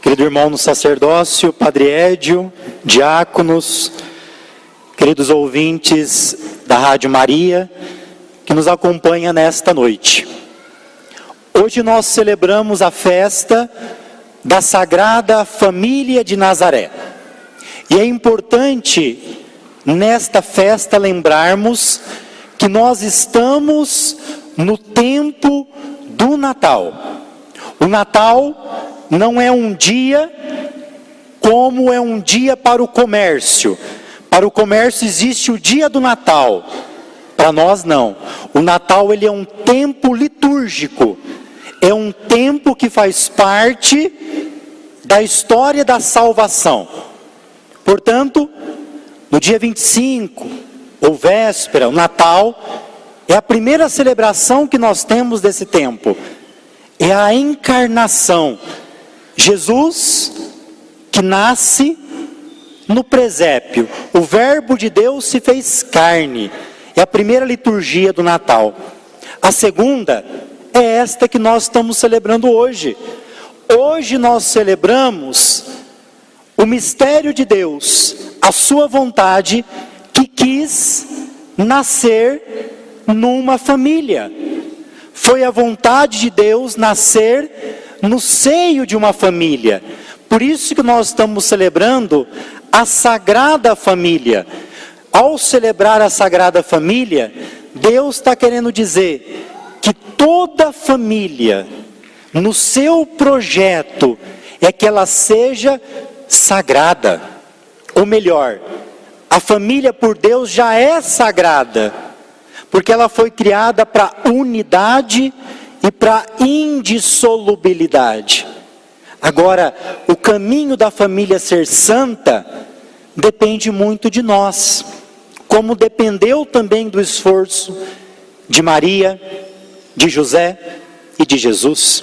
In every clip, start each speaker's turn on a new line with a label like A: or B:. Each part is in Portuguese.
A: Querido irmão no sacerdócio, Padre Édio, diáconos, queridos ouvintes da Rádio Maria, que nos acompanha nesta noite. Hoje nós celebramos a festa da Sagrada Família de Nazaré. E é importante nesta festa lembrarmos que nós estamos no tempo do Natal. O Natal não é um dia como é um dia para o comércio. Para o comércio existe o dia do Natal. Para nós não. O Natal ele é um tempo litúrgico. É um tempo que faz parte da história da salvação. Portanto, no dia 25, ou véspera, o Natal, é a primeira celebração que nós temos desse tempo. É a encarnação. Jesus, que nasce no presépio. O Verbo de Deus se fez carne. É a primeira liturgia do Natal. A segunda é esta que nós estamos celebrando hoje. Hoje nós celebramos o mistério de Deus, a sua vontade, que quis nascer numa família. Foi a vontade de Deus nascer no seio de uma família. Por isso que nós estamos celebrando a Sagrada Família. Ao celebrar a Sagrada Família, Deus está querendo dizer que toda família, no seu projeto, é que ela seja sagrada. Ou melhor, a família por Deus já é sagrada, porque ela foi criada para unidade e para indissolubilidade. Agora, o caminho da família ser santa depende muito de nós, como dependeu também do esforço de Maria, de José e de Jesus.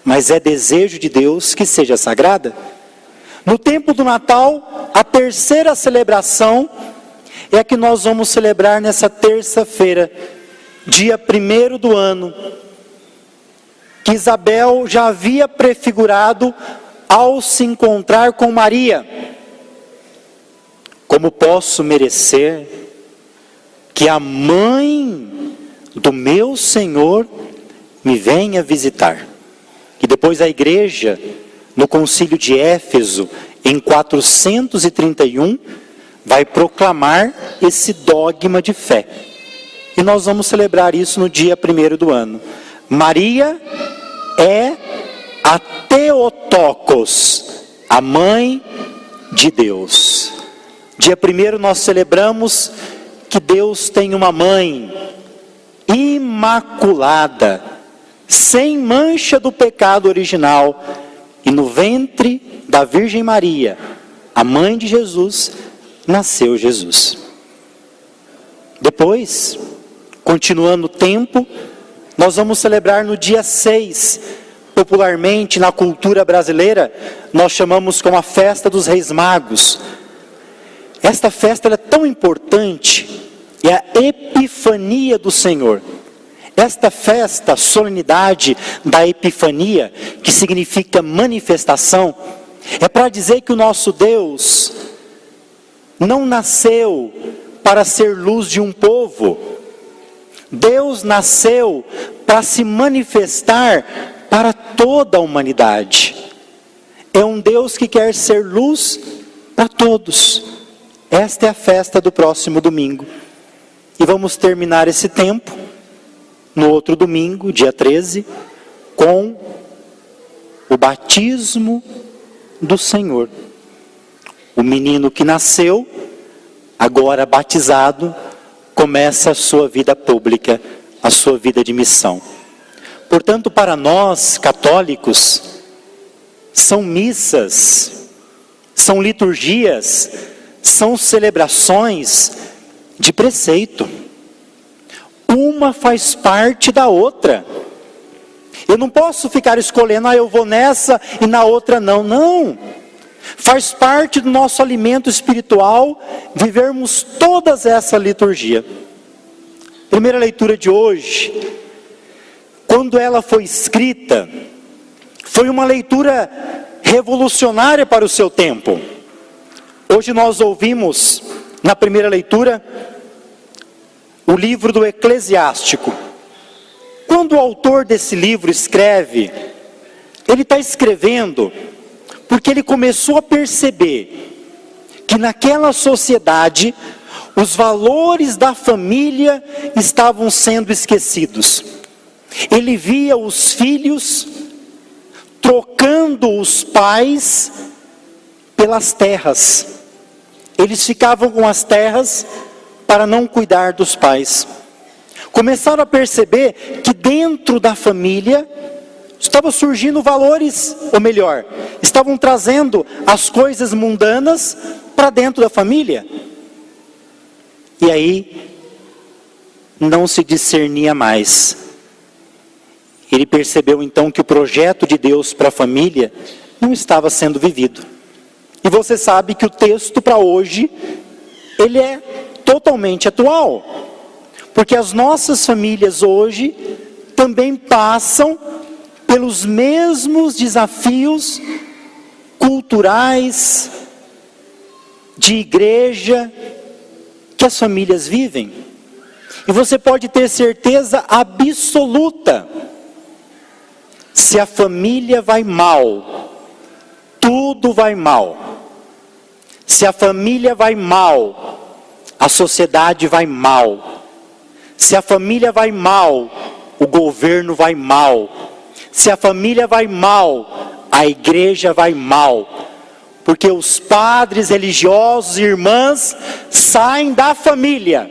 A: Mas é desejo de Deus que seja sagrada. No tempo do Natal, a terceira celebração é a que nós vamos celebrar nessa terça-feira, dia 1º do ano, que Isabel já havia prefigurado ao se encontrar com Maria. Como posso merecer que a mãe do meu Senhor me venha visitar? E depois a igreja, no concílio de Éfeso, em 431, vai proclamar esse dogma de fé. E nós vamos celebrar isso no dia 1º do ano. Maria é a Theotokos, a mãe de Deus. Dia 1º nós celebramos que Deus tem uma mãe imaculada, sem mancha do pecado original, e no ventre da Virgem Maria, a mãe de Jesus, nasceu Jesus. Depois, continuando o tempo, nós vamos celebrar no dia 6, popularmente na cultura brasileira, nós chamamos como a festa dos Reis Magos. Esta festa ela é tão importante, é a Epifania do Senhor. Esta festa, a solenidade da Epifania, que significa manifestação, é para dizer que o nosso Deus não nasceu para ser luz de um povo. Deus nasceu para se manifestar para toda a humanidade. É um Deus que quer ser luz para todos. Esta é a festa do próximo domingo. E vamos terminar esse tempo no outro domingo, dia 13, com o batismo do Senhor. O menino que nasceu, agora batizado, começa a sua vida pública, a sua vida de missão. Portanto, para nós, católicos, são missas, são liturgias, são celebrações de preceito. Uma faz parte da outra. Eu não posso ficar escolhendo, eu vou nessa e na outra não. Não. Faz parte do nosso alimento espiritual vivermos todas essa liturgia. Primeira leitura de hoje, quando ela foi escrita, foi uma leitura revolucionária para o seu tempo. Hoje nós ouvimos, na primeira leitura, o livro do Eclesiástico. Quando o autor desse livro escreve, ele está escrevendo porque ele começou a perceber que naquela sociedade os valores da família estavam sendo esquecidos. Ele via os filhos trocando os pais pelas terras. Eles ficavam com as terras para não cuidar dos pais. Começaram a perceber que dentro da família estavam surgindo valores, ou melhor, estavam trazendo as coisas mundanas para dentro da família. E aí, não se discernia mais. Ele percebeu então que o projeto de Deus para a família não estava sendo vivido. E você sabe que o texto para hoje, ele é totalmente atual. Porque as nossas famílias hoje também passam pelos mesmos desafios culturais, de igreja, que as famílias vivem. E você pode ter certeza absoluta, se a família vai mal, tudo vai mal. Se a família vai mal, a sociedade vai mal. Se a família vai mal, o governo vai mal. Se a família vai mal, a igreja vai mal. Porque os padres religiosos e irmãs saem da família.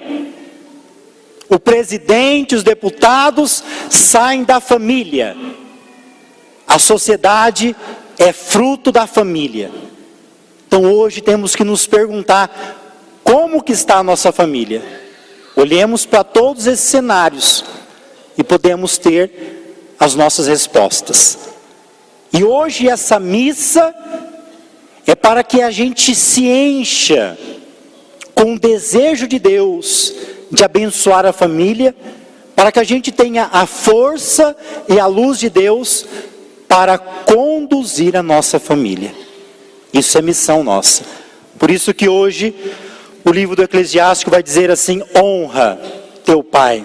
A: O presidente, os deputados saem da família. A sociedade é fruto da família. Então hoje temos que nos perguntar, como que está a nossa família? Olhemos para todos esses cenários e podemos ter as nossas respostas. E hoje essa missa é para que a gente se encha com o desejo de Deus de abençoar a família, para que a gente tenha a força e a luz de Deus para conduzir a nossa família. Isso é missão nossa. Por isso que hoje o livro do Eclesiástico vai dizer assim: honra teu pai,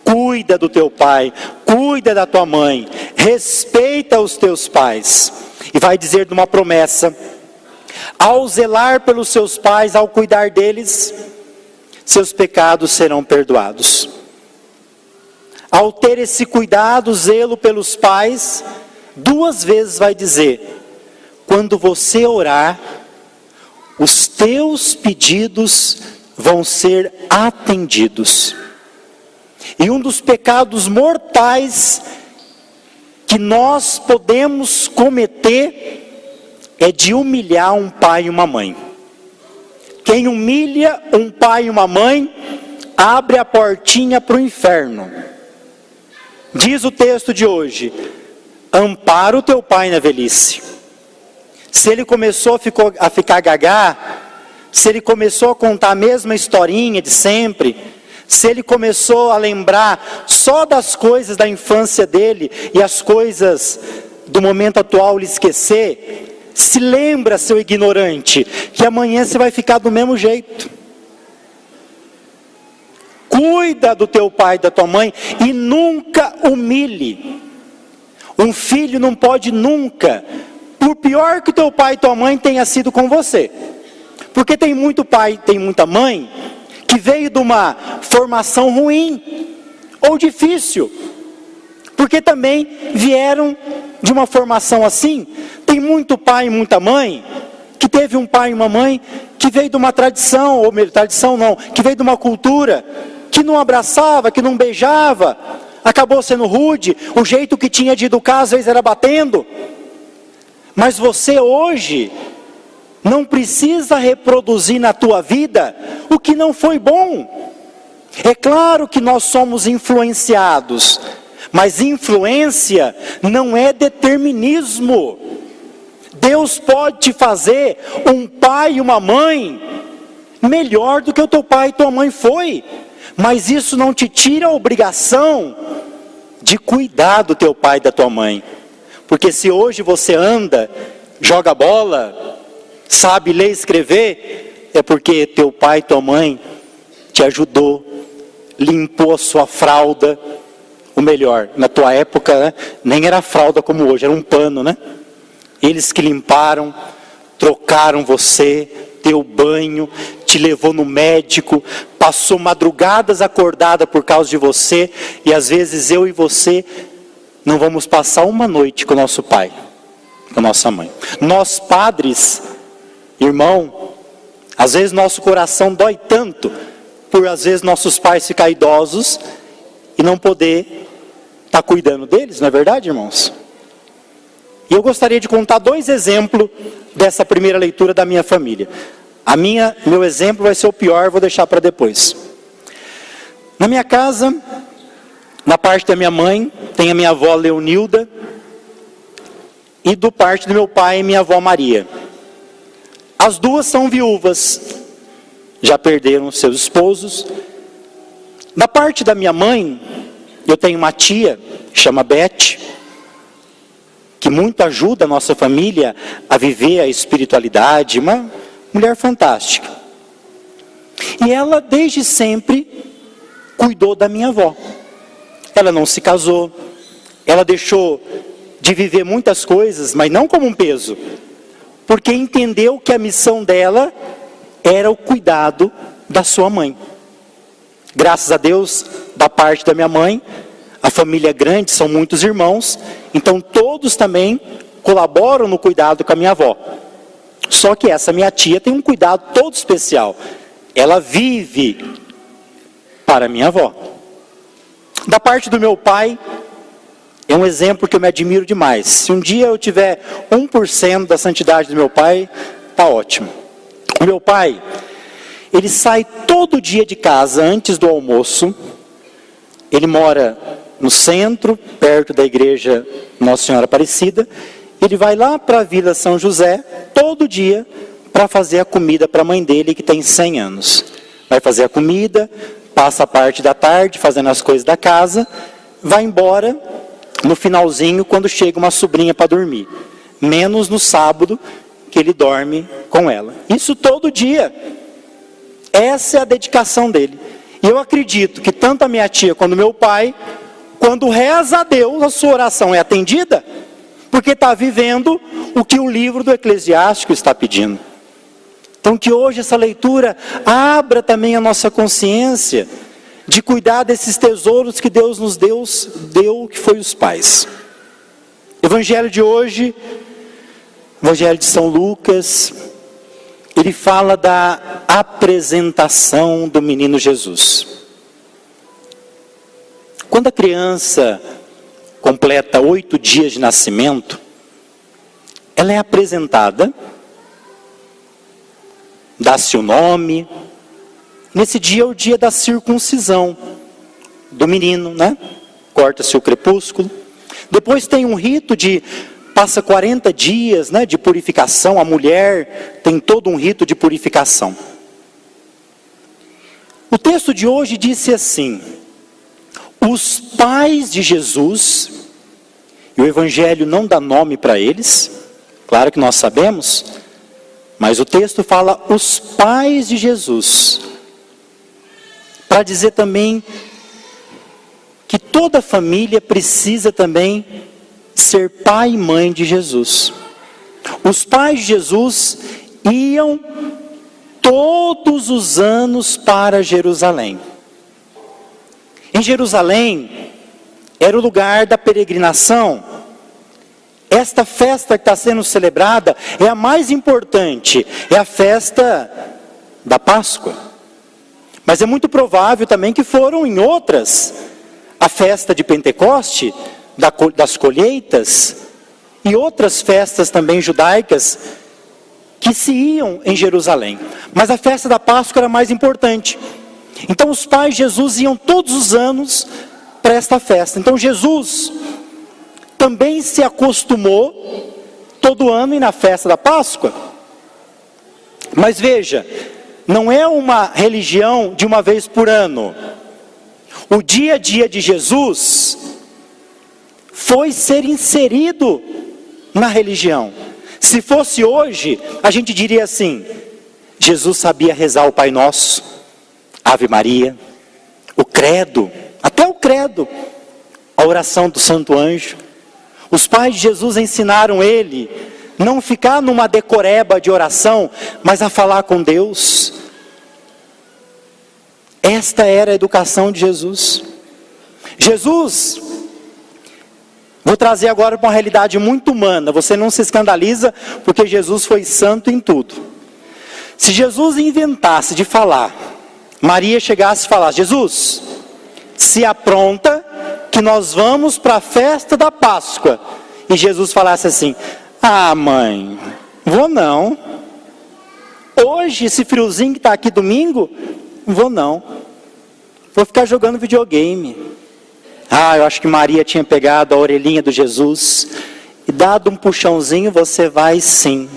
A: cuida do teu pai, cuida da tua mãe, respeita os teus pais. E vai dizer de uma promessa: ao zelar pelos seus pais, ao cuidar deles, seus pecados serão perdoados. Ao ter esse cuidado, zelo pelos pais, 2 vezes vai dizer: quando você orar, os teus pedidos vão ser atendidos. E um dos pecados mortais que nós podemos cometer é de humilhar um pai e uma mãe. Quem humilha um pai e uma mãe, abre a portinha para o inferno. Diz o texto de hoje: ampara o teu pai na velhice. Se ele começou a ficar gagá, se ele começou a contar a mesma historinha de sempre, se ele começou a lembrar só das coisas da infância dele e as coisas do momento atual lhe esquecer, se lembra, seu ignorante, que amanhã você vai ficar do mesmo jeito. Cuida do teu pai e da tua mãe e nunca humilhe. Um filho não pode nunca, por pior que teu pai e tua mãe tenha sido com você. Porque tem muito pai, tem muita mãe que veio de uma formação ruim ou difícil. Porque também vieram de uma formação assim. Tem muito pai e muita mãe que teve um pai e uma mãe que veio de uma tradição, ou melhor, tradição não, que veio de uma cultura que não abraçava, que não beijava, acabou sendo rude, o jeito que tinha de educar às vezes era batendo. Mas você hoje não precisa reproduzir na tua vida o que não foi bom. É claro que nós somos influenciados, mas influência não é determinismo. Deus pode te fazer um pai e uma mãe melhor do que o teu pai e tua mãe foi, mas isso não te tira a obrigação de cuidar do teu pai e da tua mãe. Porque se hoje você anda joga bola, sabe ler e escrever, é porque teu pai e tua mãe te ajudou, limpou a sua fralda. O melhor, na tua época, né, nem era fralda como hoje, era um pano, né? Eles que limparam, trocaram você, deu banho, te levou no médico, passou madrugadas acordada por causa de você, e às vezes eu e você não vamos passar uma noite com o nosso pai, com a nossa mãe. Nós padres, irmão, às vezes nosso coração dói tanto, por às vezes nossos pais ficarem idosos e não poder estar cuidando deles, não é verdade, irmãos? E eu gostaria de contar 2 exemplos dessa primeira leitura da minha família. Meu exemplo vai ser o pior, vou deixar para depois. Na minha casa, na parte da minha mãe, tem a minha avó Leonilda, e do parte do meu pai, minha avó Maria. As duas são viúvas, já perderam seus esposos. Da parte da minha mãe, eu tenho uma tia, chama Beth, que muito ajuda a nossa família a viver a espiritualidade, uma mulher fantástica. E ela, desde sempre, cuidou da minha avó. Ela não se casou, ela deixou de viver muitas coisas, mas não como um peso, porque entendeu que a missão dela era o cuidado da sua mãe. Graças a Deus, da parte da minha mãe, a família é grande, são muitos irmãos, então todos também colaboram no cuidado com a minha avó. Só que essa minha tia tem um cuidado todo especial. Ela vive para a minha avó. Da parte do meu pai, é um exemplo que eu me admiro demais. Se um dia eu tiver 1% da santidade do meu pai, está ótimo. O meu pai, ele sai todo dia de casa antes do almoço. Ele mora no centro, perto da igreja Nossa Senhora Aparecida. Ele vai lá para a Vila São José, todo dia, para fazer a comida para a mãe dele, que tem 100 anos. Vai fazer a comida, passa a parte da tarde, fazendo as coisas da casa, vai embora no finalzinho, quando chega uma sobrinha para dormir. Menos no sábado, que ele dorme com ela. Isso todo dia. Essa é a dedicação dele. E eu acredito que tanto a minha tia quanto o meu pai, quando reza a Deus, a sua oração é atendida, porque está vivendo o que o livro do Eclesiástico está pedindo. Então que hoje essa leitura abra também a nossa consciência de cuidar desses tesouros que Deus nos deu, que foi os pais. Evangelho de hoje, Evangelho de São Lucas, ele fala da apresentação do menino Jesus. Quando a criança completa 8 dias de nascimento, ela é apresentada, dá-se o nome. Nesse dia é o dia da circuncisão do menino, né? Corta-se o crepúsculo. Depois tem um rito passa 40 dias, né, de purificação. A mulher tem todo um rito de purificação. O texto de hoje disse assim: os pais de Jesus, e o Evangelho não dá nome para eles, claro que nós sabemos, mas o texto fala os pais de Jesus, para dizer também que toda família precisa também ser pai e mãe de Jesus. Os pais de Jesus iam todos os anos para Jerusalém. Em Jerusalém era o lugar da peregrinação. Esta festa que está sendo celebrada é a mais importante, é a festa da Páscoa. Mas é muito provável também que foram em outras, a festa de Pentecoste, das colheitas, e outras festas também judaicas, que se iam em Jerusalém. Mas a festa da Páscoa era mais importante. Então os pais de Jesus iam todos os anos para esta festa. Então Jesus também se acostumou todo ano ir na festa da Páscoa. Mas veja, não é uma religião de uma vez por ano. O dia a dia de Jesus foi ser inserido na religião, Se fosse hoje, a gente diria assim: Jesus sabia rezar o Pai Nosso, Ave Maria, o credo, até o credo, a oração do Santo Anjo. Os pais de Jesus ensinaram ele não ficar numa decoreba de oração, mas a falar com Deus. Esta era a educação de Jesus. Jesus, vou trazer agora para uma realidade muito humana. Você não se escandaliza, porque Jesus foi santo em tudo. Se Jesus inventasse de falar, Maria chegasse e falasse: Jesus, se apronta que nós vamos para a festa da Páscoa. E Jesus falasse assim: ah, mãe, vou não. Hoje, esse friozinho que está aqui domingo, vou não. Vou ficar jogando videogame. Ah, eu acho que Maria tinha pegado a orelhinha do Jesus e dado um puxãozinho: você vai sim.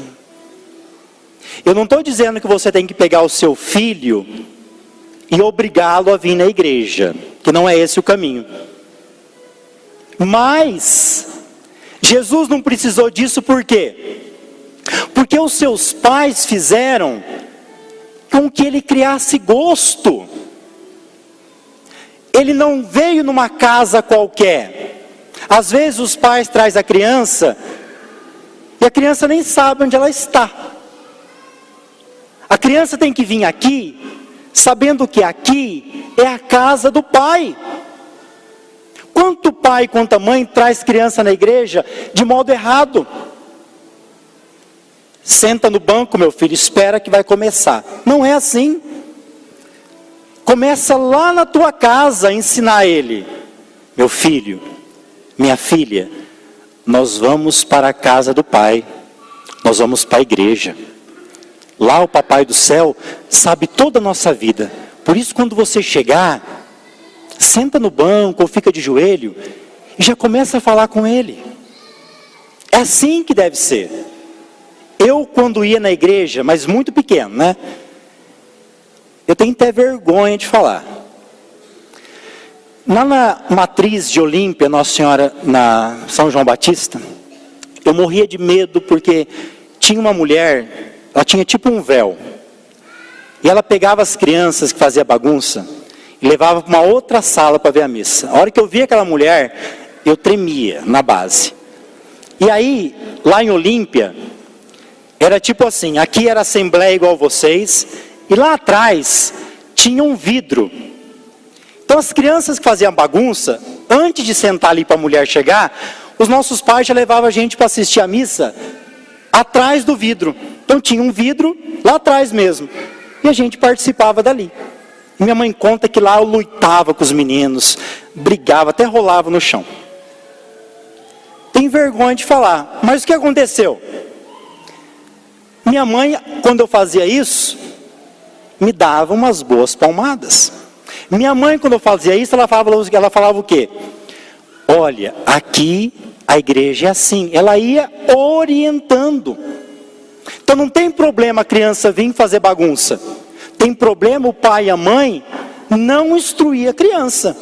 A: Eu não estou dizendo que você tem que pegar o seu filho e obrigá-lo a vir na igreja, que não é esse o caminho. Mas Jesus não precisou disso, por quê? Porque os seus pais fizeram com que ele criasse gosto. Ele não veio numa casa qualquer. Às vezes os pais trazem a criança e a criança nem sabe onde ela está. A criança tem que vir aqui sabendo que aqui é a casa do pai. Quanto pai, quanta mãe traz criança na igreja de modo errado? Senta no banco, meu filho, espera que vai começar. Não é assim. Começa lá na tua casa a ensinar ele: meu filho, minha filha, nós vamos para a casa do pai, nós vamos para a igreja. Lá o papai do céu sabe toda a nossa vida. Por isso, quando você chegar, senta no banco ou fica de joelho e já começa a falar com ele. É assim que deve ser. Eu, quando ia na igreja, mas muito pequeno, né? Eu tenho até vergonha de falar. Lá na matriz de Olímpia, Nossa Senhora, na São João Batista, eu morria de medo porque tinha uma mulher, ela tinha tipo um véu. E ela pegava as crianças que faziam bagunça e levava para uma outra sala para ver a missa. A hora que eu via aquela mulher, eu tremia na base. E aí, lá em Olímpia, era tipo assim: aqui era a assembleia igual vocês, e lá atrás tinha um vidro. Então as crianças que faziam bagunça, antes de sentar ali para a mulher chegar, os nossos pais já levavam a gente para assistir a missa atrás do vidro. Então tinha um vidro lá atrás mesmo, e a gente participava dali. E minha mãe conta que lá eu lutava com os meninos, brigava, até rolava no chão. Tem vergonha de falar, mas o que aconteceu? Minha mãe, quando eu fazia isso, me dava umas boas palmadas. Minha mãe, quando eu fazia isso, ela falava o quê? Olha, aqui a igreja é assim. Ela ia orientando. Então não tem problema a criança vir fazer bagunça. Tem problema o pai e a mãe não instruir a criança.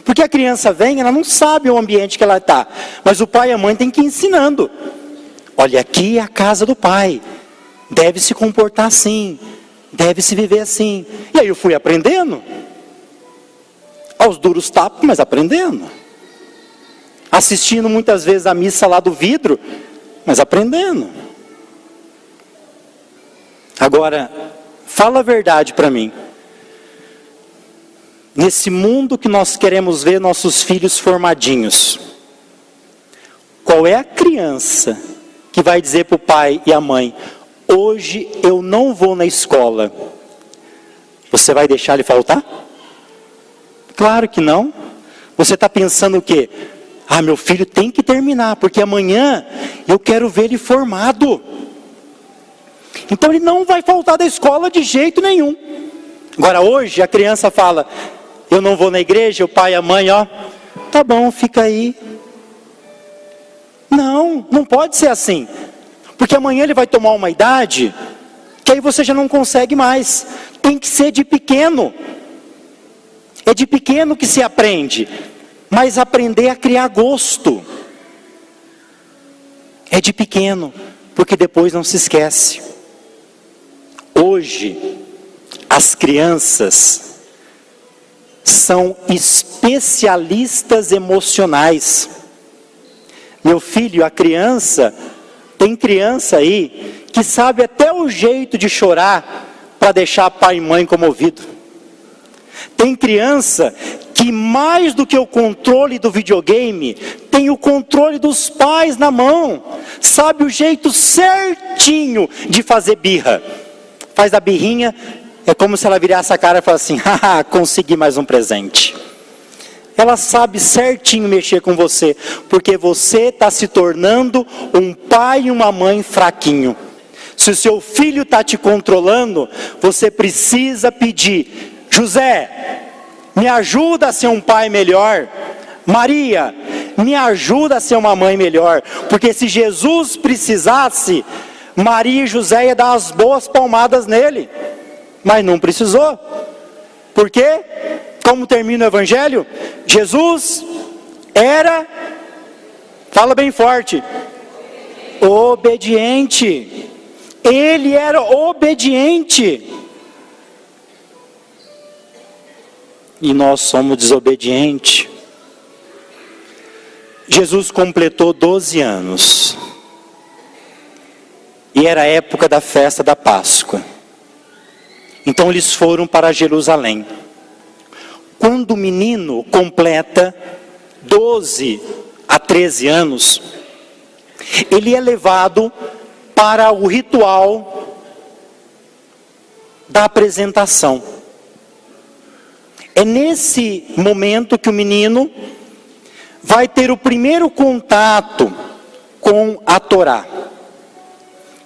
A: Porque a criança vem, ela não sabe o ambiente que ela está. Mas o pai e a mãe tem que ir ensinando. Olha, aqui é a casa do pai. Deve se comportar assim. Deve se viver assim. E aí eu fui aprendendo. Aos duros tapas, mas aprendendo. Assistindo muitas vezes a missa lá do vidro, mas aprendendo. Agora, fala a verdade para mim. Nesse mundo que nós queremos ver nossos filhos formadinhos, qual é a criança que vai dizer para o pai e a mãe: hoje eu não vou na escola? Você vai deixar ele faltar? Claro que não. Você está pensando o quê? Ah, meu filho tem que terminar, porque amanhã eu quero ver ele formado. Então ele não vai faltar da escola de jeito nenhum. Agora hoje a criança fala: eu não vou na igreja, o pai e a mãe, ó, tá bom, fica aí. Não, não pode ser assim. Porque amanhã ele vai tomar uma idade que aí você já não consegue mais. Tem que ser de pequeno. É de pequeno que se aprende. Mas aprender a criar gosto é de pequeno. porque depois não se esquece. Hoje, as crianças são especialistas emocionais. Meu filho, tem criança aí que sabe até o jeito de chorar para deixar pai e mãe comovido. Tem criança que mais do que o controle do videogame, tem o controle dos pais na mão. Sabe o jeito certinho de fazer birra. Faz a birrinha, é como se ela virasse a cara e falasse assim, haha, consegui mais um presente. Ela sabe certinho mexer com você, porque você está se tornando um pai e uma mãe fraquinho. Se o seu filho está te controlando, você precisa pedir, José, me ajuda a ser um pai melhor. Maria, me ajuda a ser uma mãe melhor. Porque se Jesus precisasse, Maria e José iam dar as boas palmadas nele. Mas não precisou. Por quê? Como termina o Evangelho? Jesus era, fala bem forte, obediente. Ele era obediente. E nós somos desobedientes. Jesus completou 12 anos. E era a época da festa da Páscoa. Então eles foram para Jerusalém. Quando o menino completa 12 a 13 anos, ele é levado para o ritual da apresentação. É nesse momento que o menino vai ter o primeiro contato com a Torá.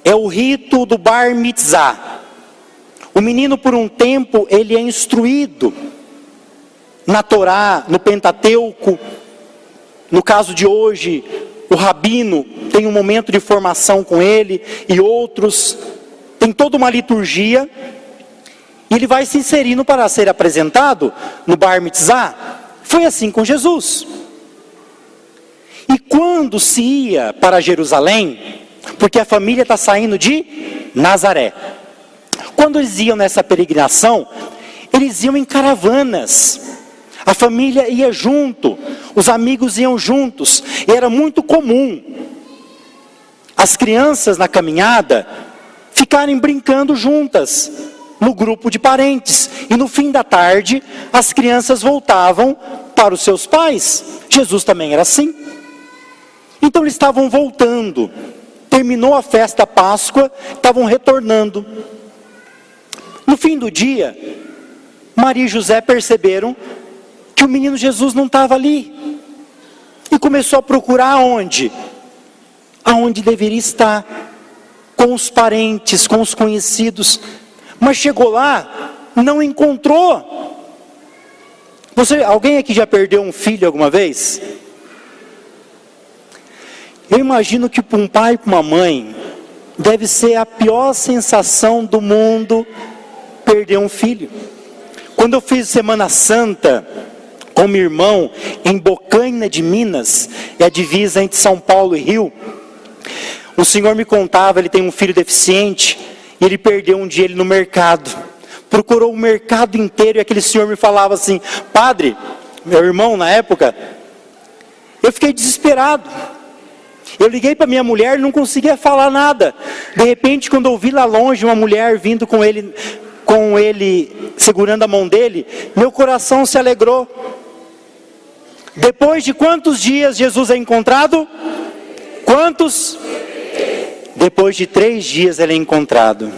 A: É o rito do Bar Mitzvah. O menino, por um tempo, ele é instruído na Torá, no Pentateuco. No caso de hoje, o rabino tem um momento de formação com ele, e outros. Tem toda uma liturgia. E ele vai se inserindo para ser apresentado no Bar Mitzvah. Foi assim com Jesus. E quando se ia para Jerusalém, porque a família está saindo de Nazaré. Quando eles iam nessa peregrinação, eles iam em caravanas. A família ia junto, os amigos iam juntos. E era muito comum as crianças na caminhada ficarem brincando juntas no grupo de parentes. E no fim da tarde, as crianças voltavam para os seus pais. Jesus também era assim. Então eles estavam voltando. Terminou a festa da Páscoa, estavam retornando. No fim do dia, Maria e José perceberam que o menino Jesus não estava ali. E começou a procurar aonde? Aonde deveria estar. Com os parentes, com os conhecidos. Mas chegou lá, não encontrou. Alguém aqui já perdeu um filho alguma vez? Eu imagino que para um pai e para uma mãe, deve ser a pior sensação do mundo perder um filho. Quando eu fiz Semana Santa com meu irmão em Bocaina de Minas, é a divisa entre São Paulo e Rio, o senhor me contava, ele tem um filho deficiente, e ele perdeu um dia ele no mercado. Procurou o mercado inteiro, e aquele senhor me falava assim, padre, meu irmão na época, eu fiquei desesperado. Eu liguei para minha mulher e não conseguia falar nada. De repente, quando eu vi lá longe uma mulher vindo com ele segurando a mão dele, meu coração se alegrou. Depois de quantos dias Jesus é encontrado? Quantos? Depois de 3 dias ele é encontrado.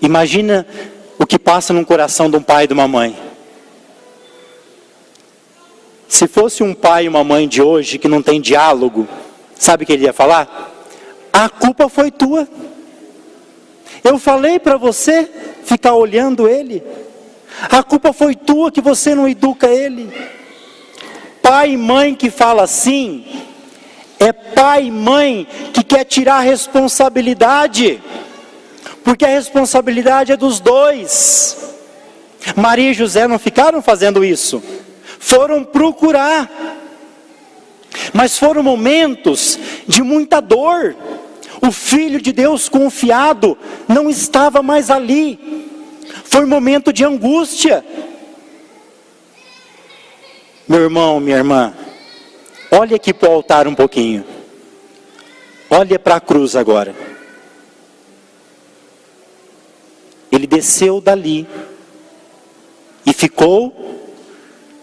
A: Imagina o que passa no coração de um pai e de uma mãe. Se fosse um pai e uma mãe de hoje que não tem diálogo, sabe o que ele ia falar? A culpa foi tua. Eu falei para você ficar olhando ele. A culpa foi tua que você não educa ele. Pai e mãe que fala assim, é pai e mãe que quer tirar a responsabilidade. Porque a responsabilidade é dos dois. Maria e José não ficaram fazendo isso. Foram procurar. Mas foram momentos de muita dor. O Filho de Deus confiado não estava mais ali. Foi um momento de angústia. Meu irmão, minha irmã, olha aqui para o altar um pouquinho. Olha para a cruz agora. Ele desceu dali e ficou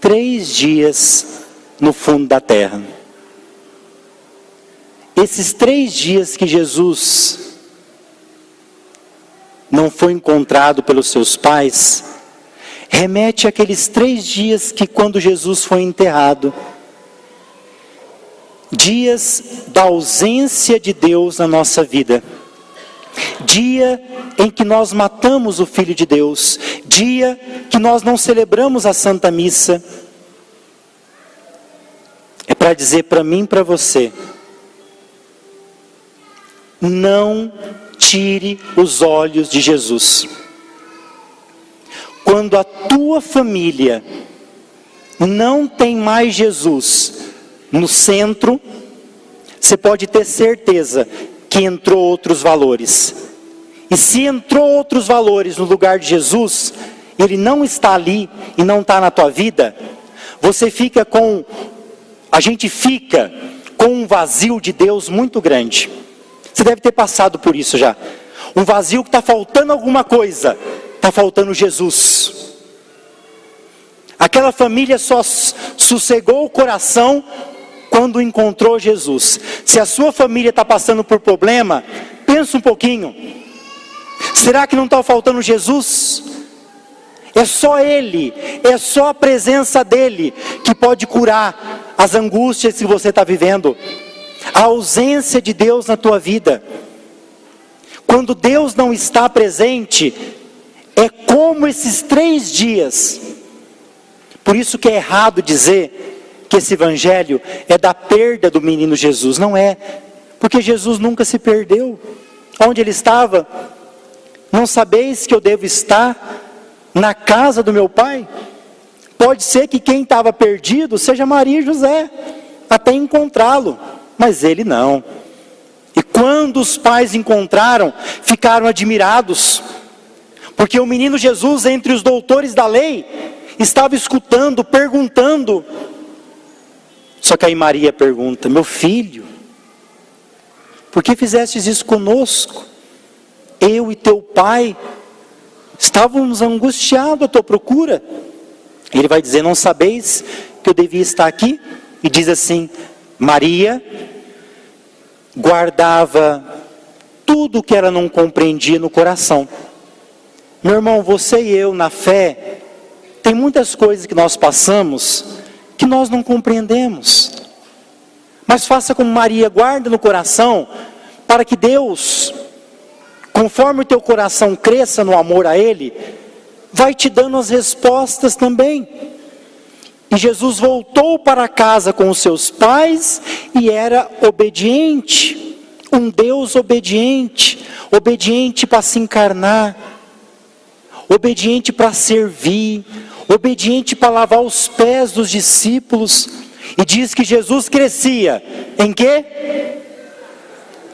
A: 3 dias no fundo da terra. Esses 3 dias que Jesus não foi encontrado pelos seus pais, remete àqueles 3 dias que quando Jesus foi enterrado, dias da ausência de Deus na nossa vida, dia em que nós matamos o Filho de Deus, dia que nós não celebramos a Santa Missa, é para dizer para mim e para você, não tire os olhos de Jesus. Quando a tua família não tem mais Jesus no centro, você pode ter certeza que entrou outros valores. E se entrou outros valores no lugar de Jesus, ele não está ali e não está na tua vida, a gente fica com um vazio de Deus muito grande. Você deve ter passado por isso já. Um vazio que está faltando alguma coisa. Está faltando Jesus. Aquela família só sossegou o coração quando encontrou Jesus. Se a sua família está passando por problema, pensa um pouquinho. Será que não está faltando Jesus? É só Ele, é só a presença dEle que pode curar as angústias que você está vivendo. A ausência de Deus na tua vida. Quando Deus não está presente, é como esses 3 dias. Por isso que é errado dizer que esse evangelho é da perda do menino Jesus. Não é, porque Jesus nunca se perdeu. Onde ele estava? Não sabeis que eu devo estar na casa do meu pai? Pode ser que quem estava perdido seja Maria e José, até encontrá-lo, mas ele não. E quando os pais encontraram, ficaram admirados, porque o menino Jesus, entre os doutores da lei, estava escutando, perguntando. Só que aí Maria pergunta: meu filho, por que fizestes isso conosco? Eu e teu pai estávamos angustiados à tua procura. Ele vai dizer: não sabeis que eu devia estar aqui? E diz assim: Maria guardava tudo que ela não compreendia no coração. Meu irmão, você e eu na fé, tem muitas coisas que nós passamos que nós não compreendemos. Mas faça como Maria, guarda no coração, para que Deus, conforme o teu coração cresça no amor a Ele, vai te dando as respostas também. E Jesus voltou para casa com os seus pais e era obediente. Um Deus obediente. Obediente para se encarnar. Obediente para servir. Obediente para lavar os pés dos discípulos. E diz que Jesus crescia. Em quê?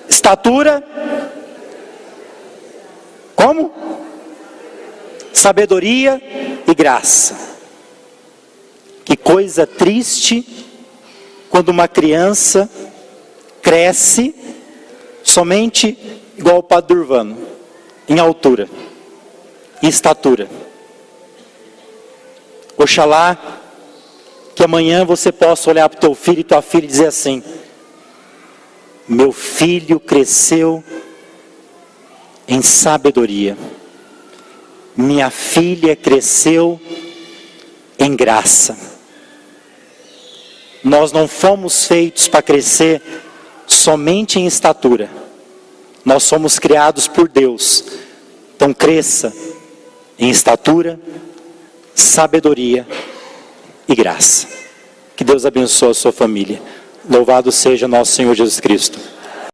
A: Estatura. Como? Sabedoria e graça. Que coisa triste quando uma criança cresce somente igual o Padre Durvano, em altura e estatura. Oxalá que amanhã você possa olhar para o teu filho e tua filha e dizer assim: meu filho cresceu em sabedoria, minha filha cresceu em graça. Nós não fomos feitos para crescer somente em estatura. Nós somos criados por Deus. Então cresça em estatura, sabedoria e graça. Que Deus abençoe a sua família. Louvado seja nosso Senhor Jesus Cristo.